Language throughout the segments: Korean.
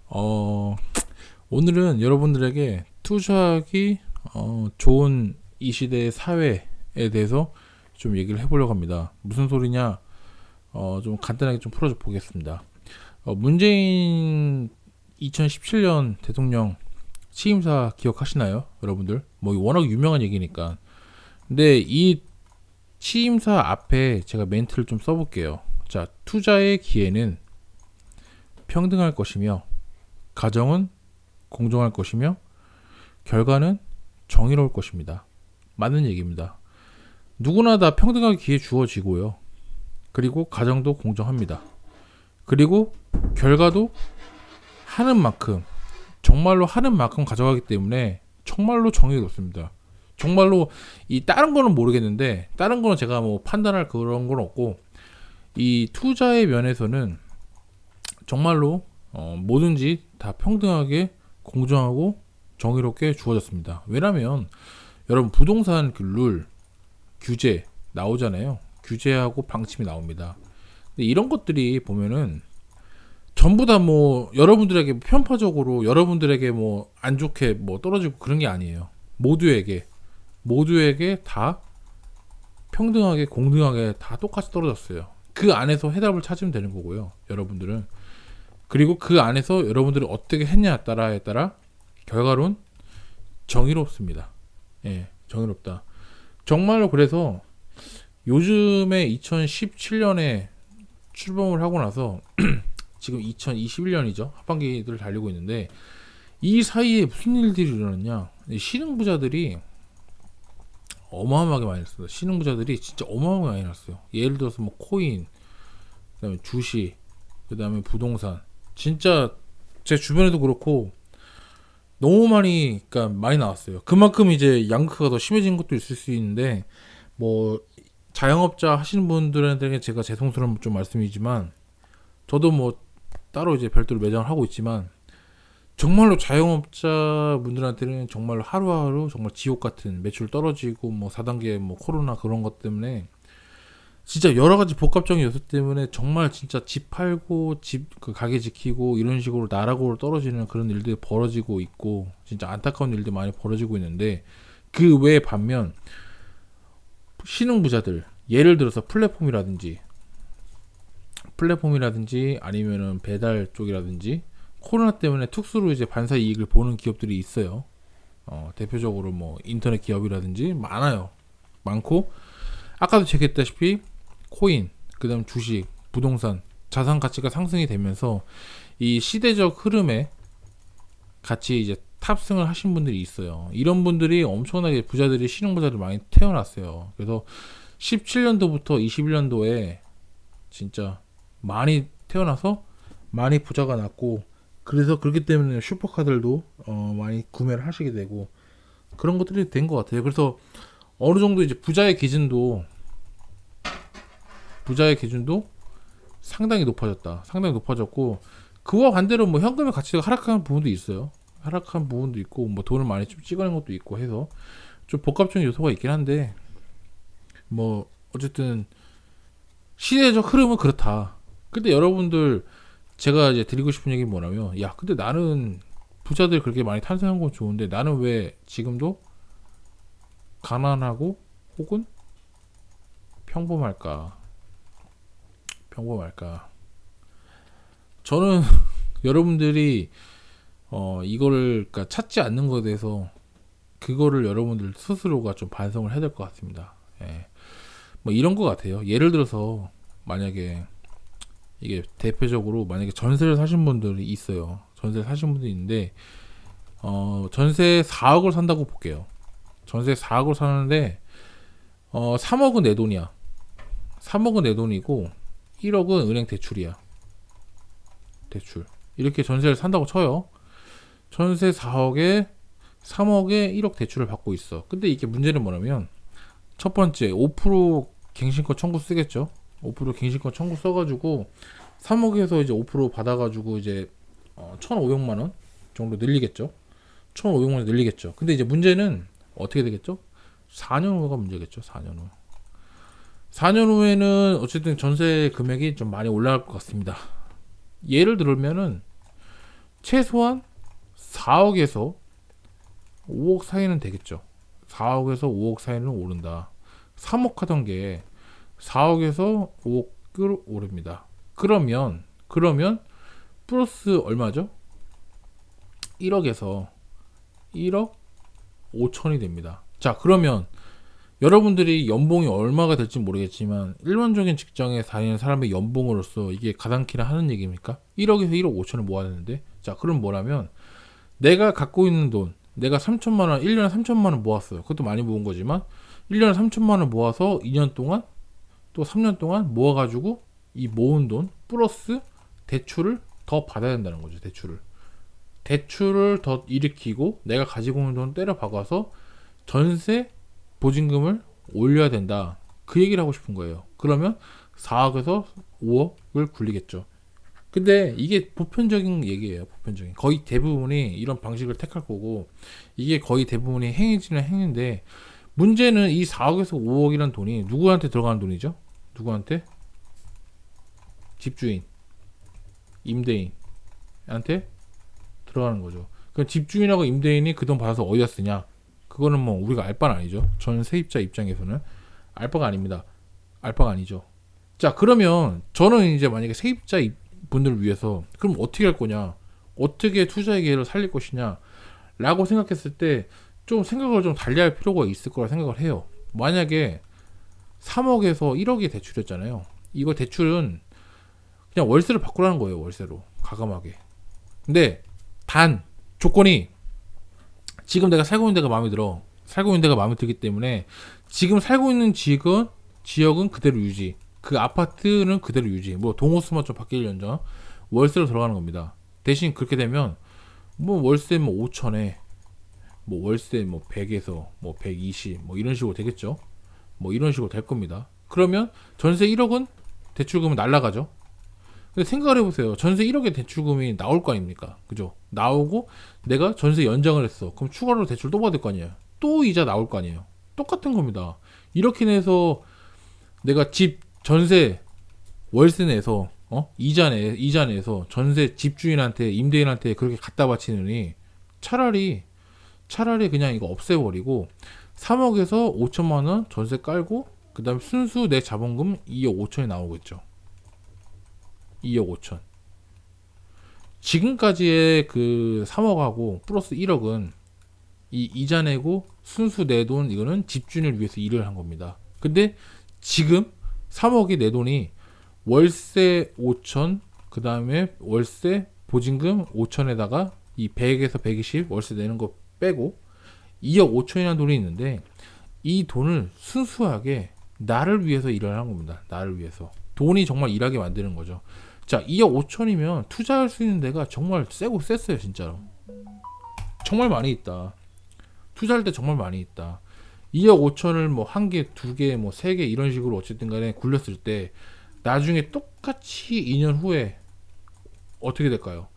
어, 오늘은 여러분들에게 투자하기 좋은 이 시대의 사회에 대해서 좀 얘기를 해보려고 합니다. 무슨 소리냐? 좀 간단하게 좀 풀어줘 보겠습니다. 문재인 2017년 대통령 취임사 기억하시나요? 여러분들? 뭐 워낙 유명한 얘기니까. 근데 이 취임사 앞에 제가 멘트를 좀 써볼게요. 자, 투자의 기회는 평등할 것이며 가정은 공정할 것이며 결과는 정의로울 것입니다. 맞는 얘기입니다. 누구나 다 평등하게 기회 주어지고요. 그리고 가정도 공정합니다. 그리고 결과도 하는 만큼, 정말로 하는 만큼 가져가기 때문에 정말로 정의롭습니다. 정말로 이 다른 거는 모르겠는데, 다른 거는 제가 뭐 판단할 그런 건 없고, 이 투자의 면에서는 정말로 뭐든지 다 평등하게 공정하고 정의롭게 주어졌습니다. 왜냐면 여러분 부동산 그 룰, 규제 나오잖아요. 규제하고 방침이 나옵니다. 근데 이런 것들이 보면은 전부 다 뭐 여러분들에게 편파적으로 여러분들에게 뭐 안 좋게 뭐 떨어지고 그런 게 아니에요. 모두에게 다 평등하게 공정하게 다 똑같이 떨어졌어요. 그 안에서 해답을 찾으면 되는 거고요. 여러분들은 그리고 그 안에서 여러분들이 어떻게 했냐에 따라 결과론 정의롭습니다. 예, 정의롭다. 정말로 그래서 요즘에 2017년에 출범을 하고 나서 지금 2021년이죠. 하반기를 달리고 있는데 이 사이에 무슨 일들이 일어났냐? 신흥부자들이 어마어마하게 많이 났어요. 신흥부자들이 진짜 어마어마하게 많이 났어요. 예를 들어서 뭐 코인, 그다음에 주식, 그다음에 부동산. 진짜 제 주변에도 그렇고 너무 많이, 그러니까 많이 나왔어요. 그만큼 이제 양극화가 더 심해진 것도 있을 수 있는데 뭐 자영업자 하시는 분들한테 제가 죄송스러운 좀 말씀이지만 저도 뭐 따로 이제 별도로 매장을 하고 있지만 정말로 자영업자 분들한테는 정말로 하루하루 정말 지옥 같은 매출 떨어지고 뭐 4단계 뭐 코로나 그런 것 때문에 진짜 여러 가지 복합적인 요소 때문에 정말 진짜 집 팔고 집 그 가게 지키고 이런 식으로 나락으로 떨어지는 그런 일들이 벌어지고 있고 진짜 안타까운 일들이 많이 벌어지고 있는데 그 외에 반면 신흥 부자들 예를 들어서 플랫폼이라든지 아니면은 배달 쪽이라든지 코로나 때문에 특수로 이제 반사 이익을 보는 기업들이 있어요. 대표적으로 뭐 인터넷 기업이라든지 많고 아까도 제기했다시피 코인, 그다음 주식, 부동산, 자산 가치가 상승이 되면서 이 시대적 흐름에 같이 이제 탑승을 하신 분들이 있어요. 이런 분들이 엄청나게 부자들이 신흥부자들 많이 태어났어요. 그래서 17년도부터 21년도에 진짜 많이 태어나서 많이 부자가 났고 그래서 그렇기 때문에 슈퍼카들도 많이 구매를 하시게 되고 그런 것들이 된 것 같아요. 그래서 어느 정도 이제 부자의 기준도 상당히 높아졌고 그와 반대로 뭐 현금의 가치가 하락한 부분도 있어요. 하락한 부분도 있고 뭐 돈을 많이 좀 찍어낸 것도 있고 해서 좀 복합적인 요소가 있긴 한데 뭐 어쨌든 시대적 흐름은 그렇다. 근데 여러분들 제가 이제 드리고 싶은 얘기 뭐냐면 야 근데 나는 부자들 그렇게 많이 탄생한 건 좋은데 나는 왜 지금도 가난하고 혹은 평범할까? 저는 여러분들이 이거를 그러니까 찾지 않는 것에 대해서 그거를 여러분들 스스로가 좀 반성을 해야 될 것 같습니다. 예. 뭐 이런 것 같아요. 예를 들어서 만약에 이게 대표적으로 만약에 전세를 사신 분들이 있어요. 전세를 사신 분들이 있는데 전세 4억을 산다고 볼게요. 전세 4억을 사는데 3억은 내 돈이야. 3억은 내 돈이고 1억은 은행 대출이야. 대출. 이렇게 전세를 산다고 쳐요. 전세 4억에 3억에 1억 대출을 받고 있어. 근데 이게 문제는 뭐냐면 첫 번째 5% 갱신권 청구 쓰겠죠. 5% 갱신권 청구 써가지고 3억에서 이제 5% 받아가지고 이제 1,500만 원 정도 늘리겠죠. 1,500만 원 늘리겠죠. 근데 이제 문제는 어떻게 되겠죠? 4년 후가 문제겠죠. 4년 후. 4년 후에는 어쨌든 전세 금액이 좀 많이 올라갈 것 같습니다. 예를 들면은 최소한 4억에서 5억 사이는 되겠죠. 4억에서 5억 사이는 오른다. 3억 하던 게 4억에서 5억을 오릅니다. 그러면 플러스 얼마죠? 1억에서 1억 5천이 됩니다. 자, 그러면 여러분들이 연봉이 얼마가 될지 모르겠지만 일반적인 직장에 다니는 사람의 연봉으로서 이게 가당키나 하는 얘기입니까? 1억에서 1억 5천을 모아야 되는데, 자, 그럼 뭐라면 내가 갖고 있는 돈, 내가 3천만 원, 1년에 3천만 원 모았어요. 그것도 많이 모은 거지만 1년에 3천만 원 모아서 2년 동안 또 3년 동안 모아가지고 이 모은 돈 플러스 대출을 더 받아야 된다는 거죠. 대출을 더 일으키고 내가 가지고 있는 돈 때려 박아서 전세 보증금을 올려야 된다. 그 얘기를 하고 싶은 거예요. 그러면 4억에서 5억을 굴리겠죠. 근데 이게 보편적인 얘기예요. 보편적인. 거의 대부분이 이런 방식을 택할 거고 이게 거의 대부분이 행해지는 행인데 문제는 이 4억에서 5억이란 돈이 누구한테 들어가는 돈이죠? 누구한테? 집주인, 임대인한테 들어가는 거죠. 그 집주인하고 임대인이 그 돈 받아서 어디다 쓰냐? 그거는 뭐 우리가 알 바는 아니죠. 전 세입자 입장에서는 알 바가 아닙니다. 알 바가 아니죠. 자, 그러면 저는 이제 만약에 세입자 분들을 위해서 그럼 어떻게 할 거냐? 어떻게 투자의 기회를 살릴 것이냐? 라고 생각했을 때 좀 생각을 좀 달리 할 필요가 있을 거라 생각을 해요. 만약에 3억에서 1억이 대출이었잖아요. 이거 대출은 그냥 월세를 바꾸라는 거예요. 월세로 과감하게. 근데 단 조건이 지금 내가 살고 있는 데가 마음에 들어. 살고 있는 데가 마음에 들기 때문에 지금 살고 있는 지역은 그대로 유지. 그 아파트는 그대로 유지. 뭐 동호수만 좀 바뀔련정 월세로 들어가는 겁니다. 대신 그렇게 되면 뭐 월세 뭐 5천에 뭐 월세 뭐 100에서 뭐 120 뭐 이런 식으로 되겠죠. 뭐 이런 식으로 될 겁니다. 그러면 전세 1억은 대출금은 날라가죠. 근데 생각을 해보세요. 전세 1억의 대출금이 나올 거 아닙니까? 그죠? 나오고 내가 전세 연장을 했어. 그럼 추가로 대출 또 받을 거 아니에요. 또 이자 나올 거 아니에요. 똑같은 겁니다. 이렇게 해서 내가 집 전세 월세 내서 이자 내서 전세 집주인한테 임대인한테 그렇게 갖다 바치느니 차라리 그냥 이거 없애버리고 3억에서 5천만 원 전세 깔고 그 다음에 순수 내 자본금 2억 5천이 나오겠죠. 2억 5천. 지금까지의 그 3억하고 플러스 1억은 이 이자 내고 순수 내 돈 이거는 집주인을 위해서 일을 한 겁니다. 근데 지금 3억이 내 돈이 월세 5천 그 다음에 월세 보증금 5천에다가 이 100에서 120 월세 내는 거 빼고 2억 5천이라는 돈이 있는데 이 돈을 순수하게 나를 위해서 일을 한 겁니다. 나를 위해서. 돈이 정말 일하게 만드는 거죠. 자, 2억 5천이면 투자할 수 있는 데가 정말 셌어요, 진짜로. 정말 많이 있다. 투자할 때 정말 많이 있다. 2억 5천을 뭐 한 개, 두 개, 뭐 세 개 이런 식으로 어쨌든 간에 굴렸을 때 나중에 똑같이 2년 후에 어떻게 될까요?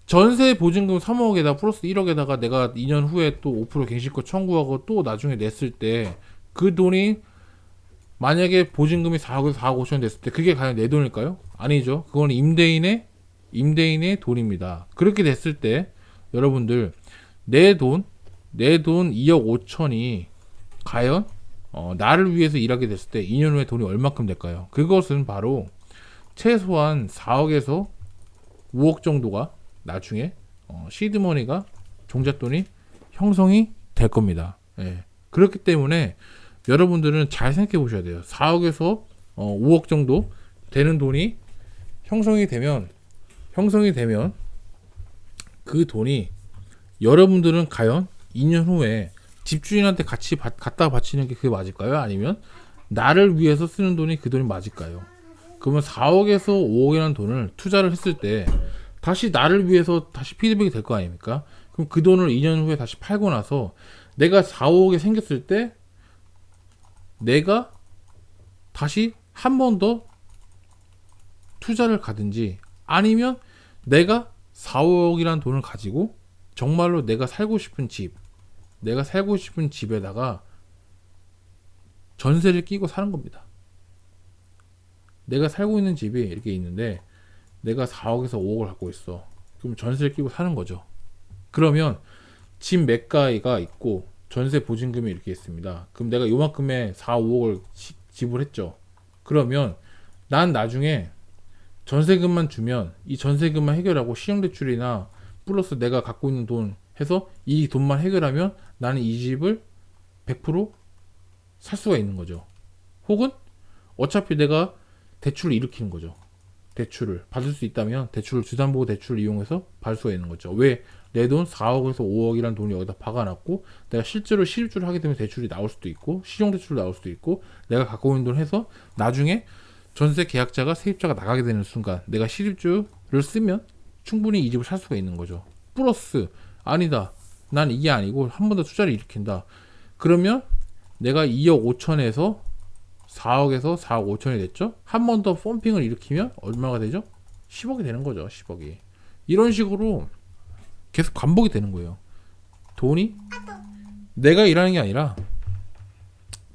전세 보증금 3억에다 플러스 1억에다가 내가 2년 후에 또 5% 갱신권 청구하고 또 나중에 냈을 때 그 돈이 만약에 보증금이 4억에서 4억 5천 됐을 때 그게 과연 내 돈일까요? 아니죠. 그건 임대인의 돈입니다. 그렇게 됐을 때 여러분들 내 돈 2억 5천이 과연 나를 위해서 일하게 됐을 때 2년 후에 돈이 얼마큼 될까요? 그것은 바로 최소한 4억에서 5억 정도가 나중에 시드머니가 종잣돈이 형성이 될 겁니다. 예. 그렇기 때문에 여러분들은 잘 생각해 보셔야 돼요. 4억에서 5억 정도 되는 돈이 형성이 되면 그 돈이 여러분들은 과연 2년 후에 집주인한테 같이 갖다 바치는 게 그게 맞을까요? 아니면 나를 위해서 쓰는 돈이 그 돈이 맞을까요? 그러면 4억에서 5억이라는 돈을 투자를 했을 때 다시 나를 위해서 다시 피드백이 될 거 아닙니까? 그럼 그 돈을 2년 후에 다시 팔고 나서 내가 4, 5억이 생겼을 때 내가 다시 한 번 더 투자를 가든지 아니면 내가 4, 5억이라는 돈을 가지고 정말로 내가 살고 싶은 집에다가 전세를 끼고 사는 겁니다. 내가 살고 있는 집이 이렇게 있는데 내가 4억에서 5억을 갖고 있어. 그럼 전세를 끼고 사는 거죠. 그러면 집 매가가 있고 전세 보증금이 이렇게 있습니다. 그럼 내가 요만큼의 4, 5억을 지불했죠. 그러면 난 나중에 전세금만 주면 이 전세금만 해결하고 신용대출이나 플러스 내가 갖고 있는 돈 해서 이 돈만 해결하면 나는 이 집을 100%살 수가 있는 거죠. 혹은 어차피 내가 대출을 일으키는 거죠. 대출을 받을 수 있다면 대출을 주담보 대출을 이용해서 받을 수가 있는 거죠. 왜? 내 돈 4억에서 5억이라는 돈이 여기다 박아놨고 내가 실제로 실입주를 하게 되면 대출이 나올 수도 있고 신용대출이 나올 수도 있고 내가 갖고 있는 돈 해서 나중에 전세 계약자가 세입자가 나가게 되는 순간 내가 실입주를 쓰면 충분히 이 집을 살 수가 있는 거죠. 플러스 아니다. 난 이게 아니고 한 번 더 투자를 일으킨다. 그러면 내가 2억 5천에서 4억에서 4억 5천이 됐죠? 한 번 더 펌핑을 일으키면 얼마가 되죠? 10억이 되는 거죠. 10억이. 이런 식으로 계속 반복이 되는 거예요. 돈이 내가 일하는 게 아니라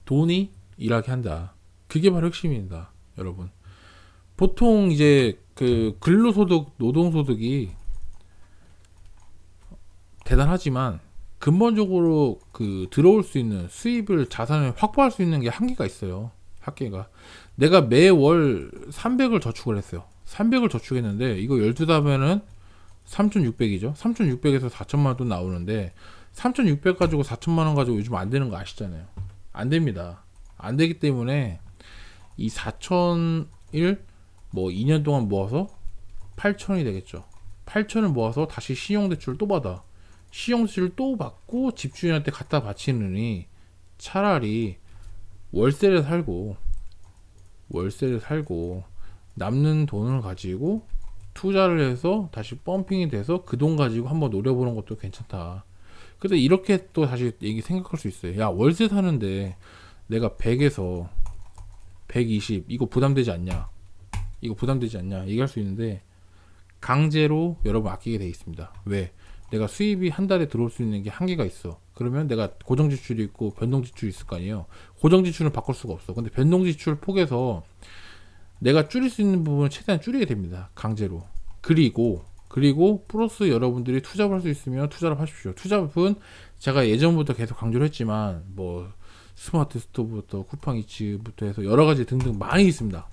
돈이 일하게 한다. 그게 바로 핵심입니다. 여러분. 보통 이제 그 근로소득, 노동소득이 대단하지만 근본적으로 그 들어올 수 있는 수입을 자산을 확보할 수 있는 게 한계가 있어요. 한계가. 내가 매월 300을 저축을 했어요. 300을 저축했는데 이거 12달면은 3,600이죠. 3,600에서 4천만 원 돈 나오는데 3,600 가지고 4천만 원 가지고 요즘 안 되는 거 아시잖아요. 안 됩니다. 안 되기 때문에 이 4천을 뭐 2년 동안 모아서 8천이 되겠죠. 8천을 모아서 다시 신용대출을 또 받아. 신용대출을 또 받고 집주인한테 갖다 바치느니 차라리 월세를 살고 남는 돈을 가지고 투자를 해서 다시 펌핑이 돼서 그 돈 가지고 한번 노려보는 것도 괜찮다. 근데 이렇게 또 다시 얘기 생각할 수 있어요. 야, 월세 사는데 내가 100에서 120 이거 부담되지 않냐? 얘기할 수 있는데 강제로 여러분 아끼게 돼 있습니다. 왜? 내가 수입이 한 달에 들어올 수 있는 게 한계가 있어. 그러면 내가 고정지출이 있고 변동지출이 있을 거 아니에요. 고정지출은 바꿀 수가 없어. 근데 변동지출 폭에서 내가 줄일 수 있는 부분을 최대한 줄이게 됩니다. 강제로. 그리고 플러스 여러분들이 투잡을 할 수 있으면 투자를 하십시오. 투잡은 제가 예전부터 계속 강조를 했지만 뭐 스마트 스토어부터 쿠팡이츠부터 해서 여러 가지 등등 많이 있습니다.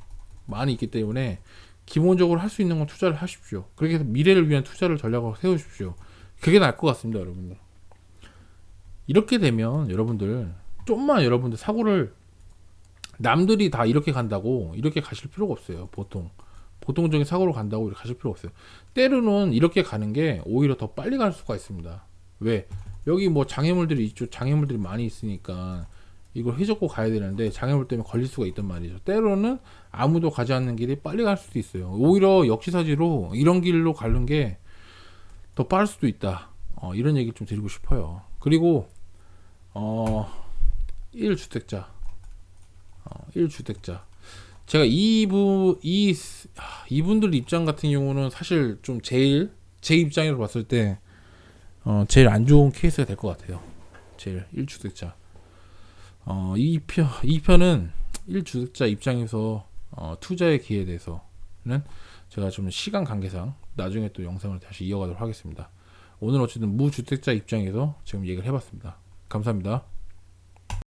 많이 있기 때문에 기본적으로 할 수 있는 건 투자를 하십시오. 그렇게 해서 미래를 위한 투자를 전략을 세우십시오. 그게 나을 것 같습니다, 여러분들. 이렇게 되면 여러분들 좀만 여러분들 사고를 남들이 다 이렇게 간다고 이렇게 가실 필요가 없어요. 보통적인 사고로 간다고 이렇게 가실 필요 없어요. 때로는 이렇게 가는 게 오히려 더 빨리 갈 수가 있습니다. 왜? 여기 뭐 장애물들이 있죠. 장애물들이 많이 있으니까 이걸 휘젓고 가야 되는데 장애물 때문에 걸릴 수가 있단 말이죠. 때로는 아무도 가지 않는 길이 빨리 갈 수도 있어요. 오히려 역지사지로 이런 길로 가는 게 더 빠를 수도 있다. 이런 얘기 좀 드리고 싶어요. 그리고 1주택자 제가 이분들 입장 같은 경우는 사실 좀 제 입장으로 봤을 때 제일 안 좋은 케이스가 될 것 같아요. 제일 1주택자. 이 편은 1주택자 입장에서 투자의 기회에 대해서는 제가 좀 시간 관계상 나중에 또 영상을 다시 이어가도록 하겠습니다. 오늘 어쨌든 무주택자 입장에서 지금 얘기를 해봤습니다. 감사합니다.